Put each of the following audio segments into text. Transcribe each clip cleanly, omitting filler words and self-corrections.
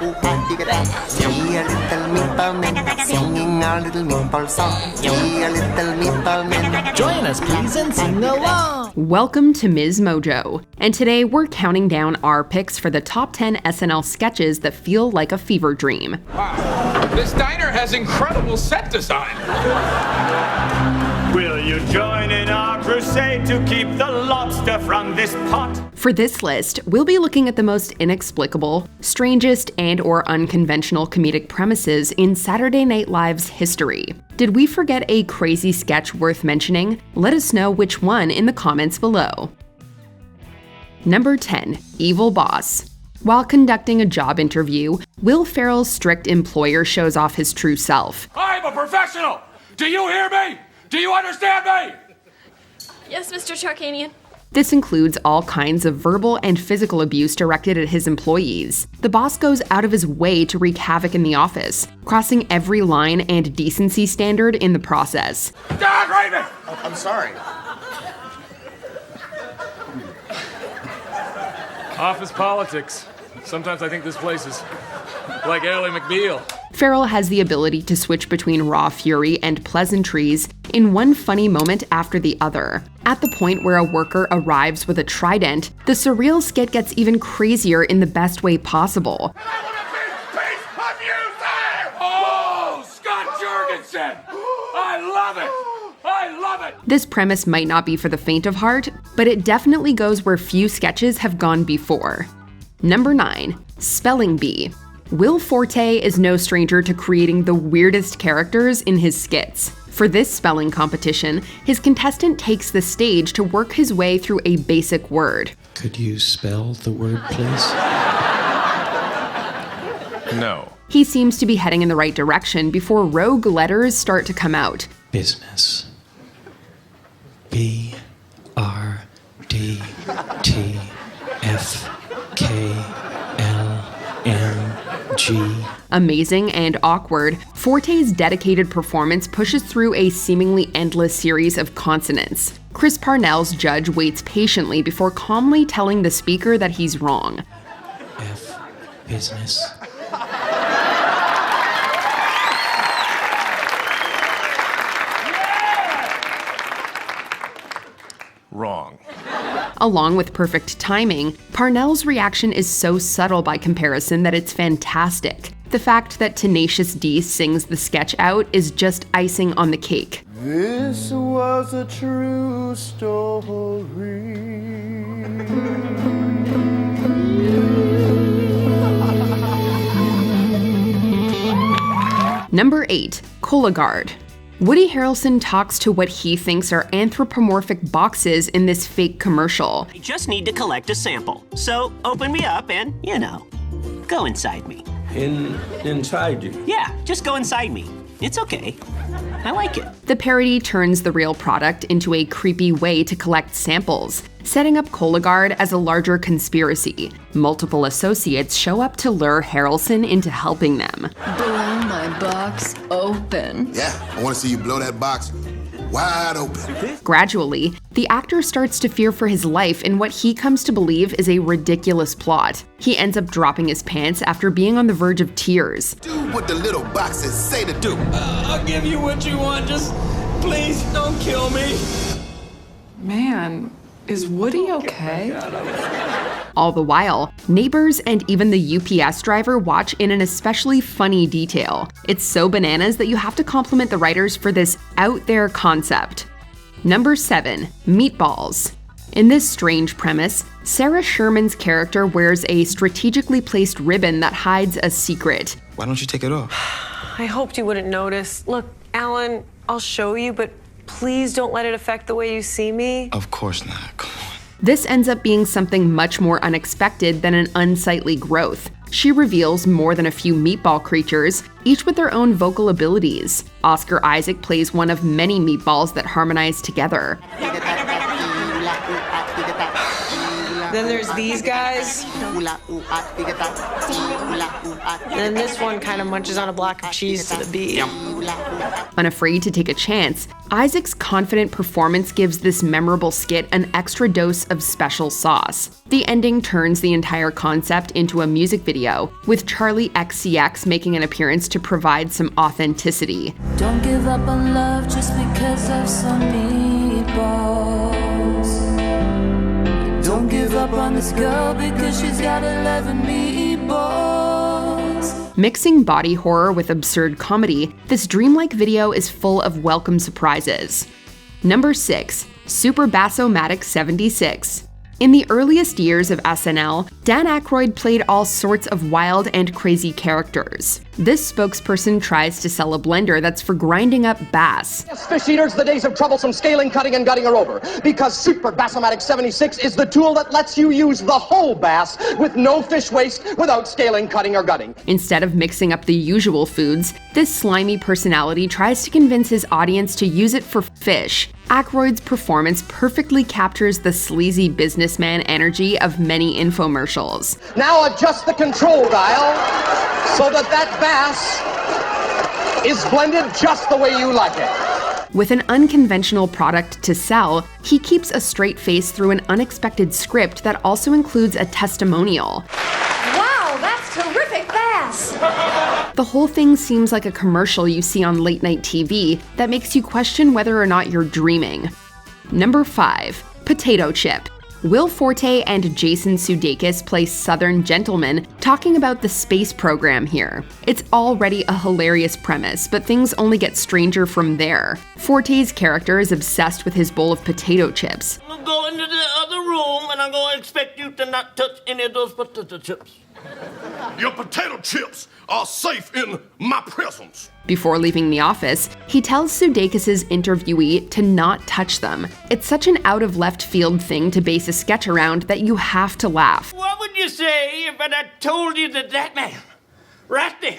We are little meatball men, singing our little meatball song. We are little meatball men. Join us, please, and sing along. Welcome to MsMojo, and today we're counting down our picks for the top 10 SNL sketches that feel like a fever dream. Wow, this diner has incredible set design. Will you join in our crusade to keep the lobster from this pot? For this list, we'll be looking at the most inexplicable, strangest, and/or unconventional comedic premises in Saturday Night Live's history. Did we forget a crazy sketch worth mentioning? Let us know which one in the comments below. Number 10, Evil Boss. While conducting a job interview, Will Ferrell's strict employer shows off his true self. I'm a professional! Do you hear me? Do you understand me? Yes, Mr. Tarkanian. This includes all kinds of verbal and physical abuse directed at his employees. The boss goes out of his way to wreak havoc in the office, crossing every line and decency standard in the process. Dad, Raven! I'm sorry. Office politics. Sometimes I think this place is like Ally McBeal. Ferrell has the ability to switch between raw fury and pleasantries in one funny moment after the other. At the point where a worker arrives with a trident, the surreal skit gets even crazier in the best way possible. And I want a big piece of you there! Oh, Scott Jurgensen! I love it! I love it! This premise might not be for the faint of heart, but it definitely goes where few sketches have gone before. Number 9, Spelling Bee. Will Forte is no stranger to creating the weirdest characters in his skits. For this spelling competition, his contestant takes the stage to work his way through a basic word. Could you spell the word, please? No. He seems to be heading in the right direction before rogue letters start to come out. Business. BRDTFKLMG. Amazing and awkward, Forte's dedicated performance pushes through a seemingly endless series of consonants. Chris Parnell's judge waits patiently before calmly telling the speaker that he's wrong. F. Business. Wrong. Along with perfect timing, Parnell's reaction is so subtle by comparison that it's fantastic. The fact that Tenacious D sings the sketch out is just icing on the cake. This was a true story. Number 8, Cologuard. Woody Harrelson talks to what he thinks are anthropomorphic boxes in this fake commercial. I just need to collect a sample. So open me up and, go inside me. Inside you? Yeah, just go inside me. It's okay. I like it. The parody turns the real product into a creepy way to collect samples, setting up Cologuard as a larger conspiracy. Multiple associates show up to lure Harrelson into helping them. Blow my box open. Yeah, I want to see you blow that box wide open. Gradually, the actor starts to fear for his life in what he comes to believe is a ridiculous plot. He ends up dropping his pants after being on the verge of tears. Do what the little boxes say to do. I'll give you what you want, just please don't kill me. Man, is Woody okay? All the while, neighbors and even the UPS driver watch in an especially funny detail. It's so bananas that you have to compliment the writers for this out-there concept. Number 7, Meatballs. In this strange premise, Sarah Sherman's character wears a strategically placed ribbon that hides a secret. Why don't you take it off? I hoped you wouldn't notice. Look, Alan, I'll show you, but please don't let it affect the way you see me. Of course not. Come on. This ends up being something much more unexpected than an unsightly growth. She reveals more than a few meatball creatures, each with their own vocal abilities. Oscar Isaac plays one of many meatballs that harmonize together. Then there's these guys. And this one kind of munches on a block of cheese to the beat. Unafraid to take a chance, Isaac's confident performance gives this memorable skit an extra dose of special sauce. The ending turns the entire concept into a music video, with Charlie XCX making an appearance to provide some authenticity. Don't give up on love just because of some meatballs. Don't give up on this girl because she's got 11 meatballs. Mixing body horror with absurd comedy, this dreamlike video is full of welcome surprises. Number 6. Super BASS-O-MATIC 76. In the earliest years of SNL, Dan Aykroyd played all sorts of wild and crazy characters. This spokesperson tries to sell a blender that's for grinding up bass. Yes, fish eaters, the days of troublesome scaling, cutting, and gutting are over. Because Super BASS-O-MATIC 76 is the tool that lets you use the whole bass with no fish waste without scaling, cutting, or gutting. Instead of mixing up the usual foods, this slimy personality tries to convince his audience to use it for fish. Aykroyd's performance perfectly captures the sleazy businessman energy of many infomercials. Now adjust the control dial so that bass is blended just the way you like it. With an unconventional product to sell, he keeps a straight face through an unexpected script that also includes a testimonial. Wow, that's terrific bass! The whole thing seems like a commercial you see on late-night TV that makes you question whether or not you're dreaming. Number 5. Potato Chip. Will Forte and Jason Sudeikis play Southern gentlemen talking about the space program here. It's already a hilarious premise, but things only get stranger from there. Forte's character is obsessed with his bowl of potato chips. I'm gonna go into the other room and I'm gonna expect you to not touch any of those potato chips. Your potato chips are safe in my presence. Before leaving the office, he tells Sudeikis' interviewee to not touch them. It's such an out-of-left-field thing to base a sketch around that you have to laugh. What would you say if I told you that that man, right there,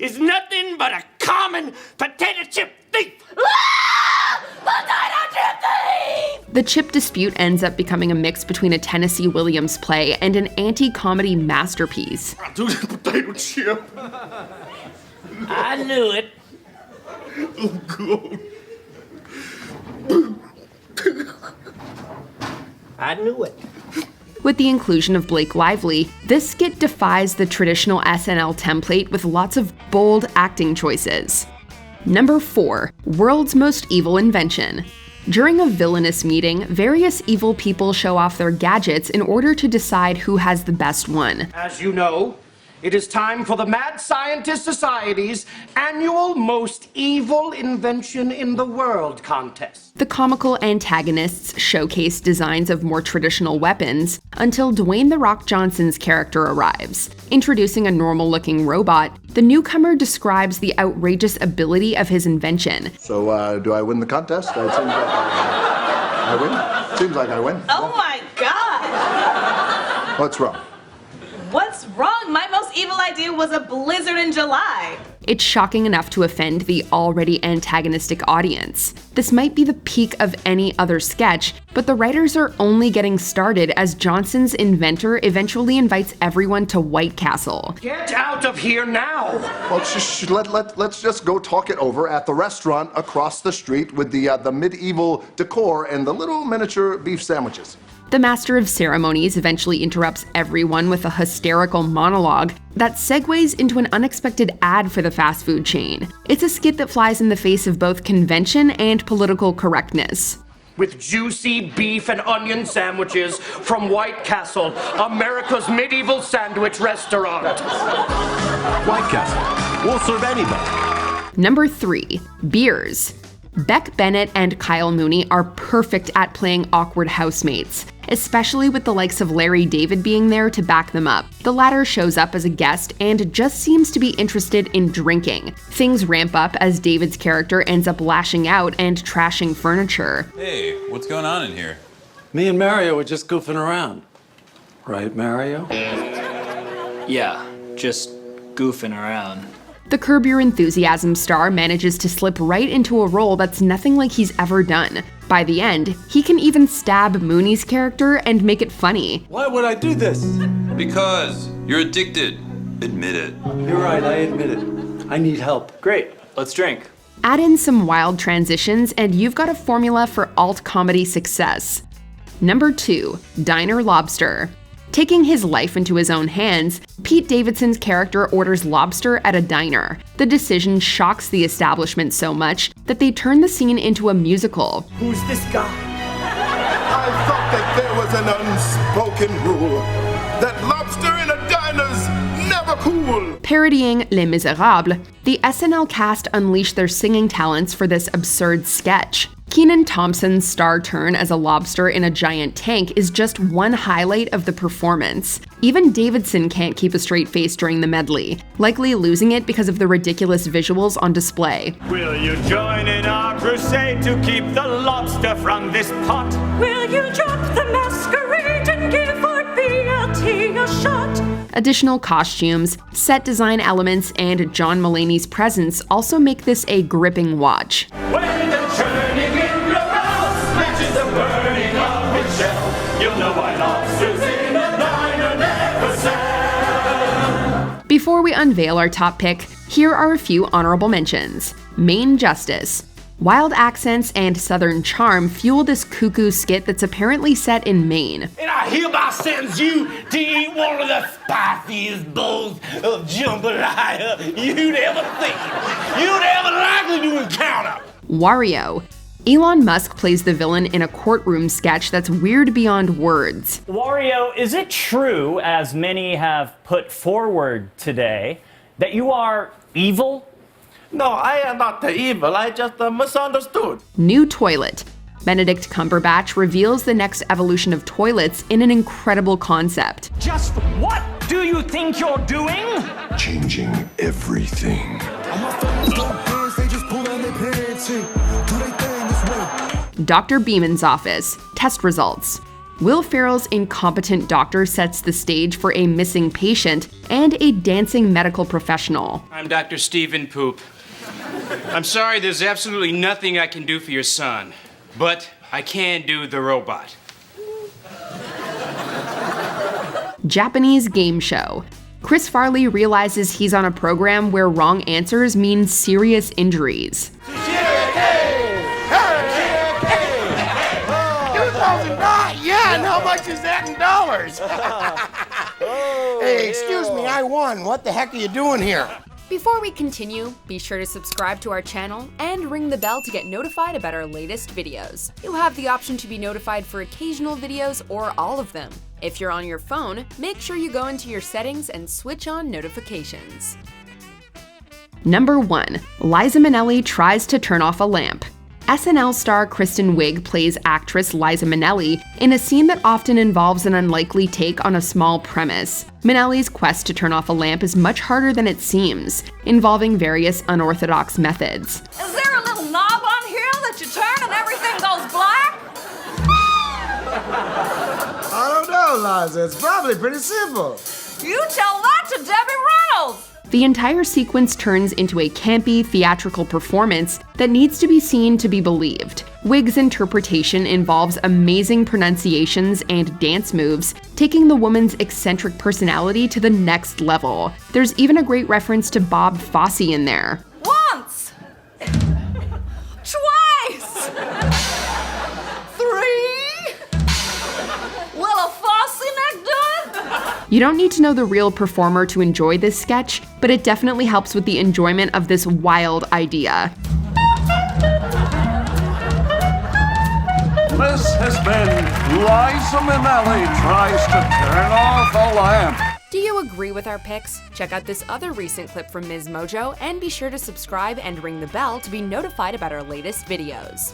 is nothing but a common potato chip thief? Potato chip thief! The chip dispute ends up becoming a mix between a Tennessee Williams play and an anti-comedy masterpiece. I do the potato chip. I knew it. Oh, God. I knew it. With the inclusion of Blake Lively, this skit defies the traditional SNL template with lots of bold acting choices. Number 4. World's Most Evil Invention. During a villainous meeting, various evil people show off their gadgets in order to decide who has the best one. As you know, it is time for the Mad Scientist Society's annual Most Evil Invention in the World contest. The comical antagonists showcase designs of more traditional weapons until Dwayne "The Rock" Johnson's character arrives. Introducing a normal-looking robot, the newcomer describes the outrageous ability of his invention. So, do I win the contest? It seems like I win? Seems like I win. Oh my God! What's wrong? What's wrong? My most evil idea was a blizzard in July. It's shocking enough to offend the already antagonistic audience. This might be the peak of any other sketch, but the writers are only getting started as Johnson's inventor eventually invites everyone to White Castle. Get out of here now! Well, let's just go talk it over at the restaurant across the street with the medieval decor and the little miniature beef sandwiches. The Master of Ceremonies eventually interrupts everyone with a hysterical monologue that segues into an unexpected ad for the fast food chain. It's a skit that flies in the face of both convention and political correctness. With juicy beef and onion sandwiches from White Castle, America's medieval sandwich restaurant. White Castle. We'll serve anybody. Number 3. Beers. Beck Bennett and Kyle Mooney are perfect at playing awkward housemates, especially with the likes of Larry David being there to back them up. The latter shows up as a guest and just seems to be interested in drinking. Things ramp up as David's character ends up lashing out and trashing furniture. Hey, what's going on in here? Me and Mario were just goofing around. Right, Mario? Yeah, just goofing around. The Curb Your Enthusiasm star manages to slip right into a role that's nothing like he's ever done. By the end, he can even stab Mooney's character and make it funny. Why would I do this? Because you're addicted. Admit it. You're right, I admit it. I need help. Great, let's drink. Add in some wild transitions and you've got a formula for alt comedy success. Number 2, Diner Lobster. Taking his life into his own hands, Pete Davidson's character orders lobster at a diner. The decision shocks the establishment so much that they turn the scene into a musical. Who's this guy? I thought that there was an unspoken rule that lobster in a diner's never cool. Parodying Les Miserables, the SNL cast unleashed their singing talents for this absurd sketch. Kenan Thompson's star turn as a lobster in a giant tank is just one highlight of the performance. Even Davidson can't keep a straight face during the medley, likely losing it because of the ridiculous visuals on display. Will you join in our crusade to keep the lobster from this pot? Will you drop the masquerade and give our BLT a shot? Additional costumes, set design elements, and John Mulaney's presence also make this a gripping watch. When the churning in your house matches the burning of its shell, you'll know why lobsters in a diner never sell. Before we unveil our top pick, here are a few honorable mentions. Maine Justice. Wild accents and southern charm fuel this cuckoo skit that's apparently set in Maine. And I hereby sentence you to eat one of the spiciest bowls of jambalaya you'd ever seen. You'd ever likely to encounter. Wario. Elon Musk plays the villain in a courtroom sketch that's weird beyond words. Wario, is it true, as many have put forward today, that you are evil? No, I am not the evil. I just misunderstood. New toilet. Benedict Cumberbatch reveals the next evolution of toilets in an incredible concept. Just what do you think you're doing? Changing everything. Dr. Beeman's office. Test results. Will Ferrell's incompetent doctor sets the stage for a missing patient and a dancing medical professional. I'm Dr. Stephen Poop. I'm sorry, there's absolutely nothing I can do for your son, but I can do the robot. Japanese game show. Chris Farley realizes he's on a program where wrong answers mean serious injuries. 2009? Yeah, and how much is that in dollars? Hey, excuse me, I won. What the heck are you doing here? Before we continue, be sure to subscribe to our channel and ring the bell to get notified about our latest videos. You have the option to be notified for occasional videos or all of them. If you're on your phone, make sure you go into your settings and switch on notifications. Number 1. Liza Minnelli tries to turn off a lamp. SNL star Kristen Wiig plays actress Liza Minnelli in a scene that often involves an unlikely take on a small premise. Minnelli's quest to turn off a lamp is much harder than it seems, involving various unorthodox methods. Is there a little knob on here that you turn and everything goes black? I don't know, Liza. It's probably pretty simple. You tell that to Debbie Reynolds! The entire sequence turns into a campy, theatrical performance that needs to be seen to be believed. Wiig's interpretation involves amazing pronunciations and dance moves, taking the woman's eccentric personality to the next level. There's even a great reference to Bob Fosse in there. Once! Twice! 3! Will a Fosse neck do it? You don't need to know the real performer to enjoy this sketch, but it definitely helps with the enjoyment of this wild idea. This has been Liza Minnelli Tries to Turn Off a Lamp. Do you agree with our picks? Check out this other recent clip from MsMojo and be sure to subscribe and ring the bell to be notified about our latest videos.